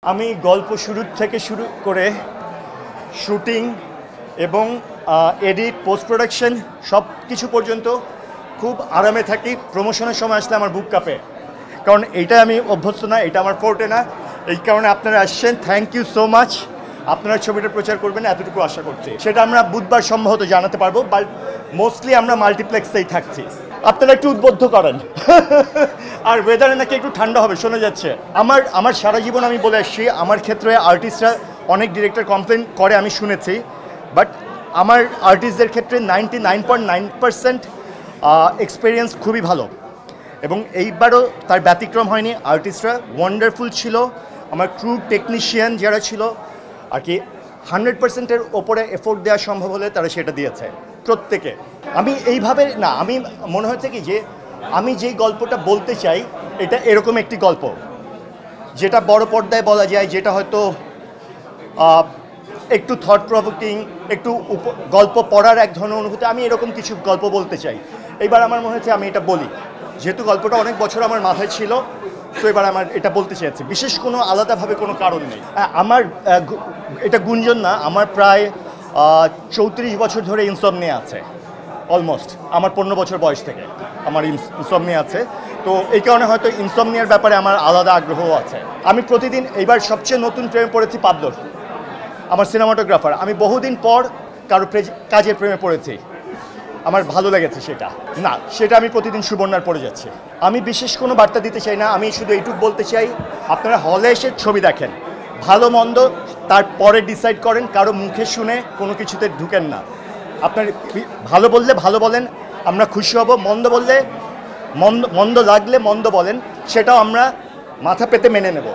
আমি গল্প শুরু থেকে শুরু করে শুটিং এবং এডিট পোস্ট প্রোডাকশন সব কিছু পর্যন্ত খুব আরামে থাকি। প্রমোশনের সময় আসলে আমার বুক কাঁপে, কারণ এইটা আমি অভ্যস্ত না, এটা আমার ফোর্টে না। এই কারণে আপনারা আসছেন, থ্যাংক ইউ সো মাচ। আপনারা ছবিটা প্রচার করবেন এতটুকু আশা করছি। সেটা আমরা বুধবার সম্ভবত জানাতে পারবো, বাট মোস্টলি আমরা মাল্টিপ্লেক্সেই থাকছি। আপনারা একটু উদ্বুদ্ধ করেন। আর ওয়েদারে নাকি একটু ঠান্ডা হবে শোনা যাচ্ছে। আমার সারা জীবন আমি বলে আসছি, আমার ক্ষেত্রে আর্টিস্টরা অনেক ডিরেক্টর কমপ্লেন করে আমি শুনেছি, বাট আমার আর্টিস্টদের ক্ষেত্রে 99.9% এক্সপিরিয়েন্স খুবই ভালো, এবং এইবারও তার ব্যতিক্রম হয়নি। আর্টিস্টরা ওয়ান্ডারফুল ছিল, আমার ক্রু টেকনিশিয়ান যারা ছিল আর কি 100%-এর ওপরে এফোর্ট দেওয়া সম্ভব হলে তারা সেটা দিয়েছে প্রত্যেকে। আমি এইভাবে না, আমি মনে হচ্ছে কি যে আমি যেই গল্পটা বলতে চাই এটা এরকম একটি গল্প যেটা বড় পর্দায় বলা যায়, যেটা হয়তো একটু থট প্রভোকিং, একটু গল্প পড়ার এক ধরনের অনুভূতি। আমি এরকম কিছু গল্প বলতে চাই। এইবার আমার মনে হচ্ছে আমি এটা বলি, যেহেতু গল্পটা অনেক বছর আমার মাথায় ছিল, তো এবার আমার এটা বলতে চাইছি। বিশেষ কোনো আলাদাভাবে কোনো কারণ নেই। আমার এটা গুঞ্জন না, আমার প্রায় 34 বছর ধরে ইনসমনিয়া আছে। অলমোস্ট আমার 15 বছর বয়স থেকে আমার ইনসমনিয়া আছে। তো এই কারণে হয়তো ইনসমনিয়ার ব্যাপারে আমার আলাদা আগ্রহও আছে। আমি প্রতিদিন এইবার সবচেয়ে নতুন প্রেমে পড়েছি পাবলোর, আমার সিনেমাটোগ্রাফার। আমি বহুদিন পর কারো কাজের প্রেমে পড়েছি, আমার ভালো লেগেছে সেটা। না, সেটা আমি প্রতিদিন সুবর্ণার পড়ে যাচ্ছি। আমি বিশেষ কোনো বার্তা দিতে চাই না, আমি শুধু এইটুকু বলতে চাই, আপনারা হলে এসে ছবি দেখেন, ভালো মন্দ তারপরে ডিসাইড করেন, কারো মুখে শুনে কোনো কিছুতে ঢুকেন না। আপনার ভালো বললে ভালো বলেন, আমরা খুশি হব। মন্দ বললে মন্দ লাগলে মন্দ বলেন, সেটাও আমরা মাথা পেতে মেনে নেব।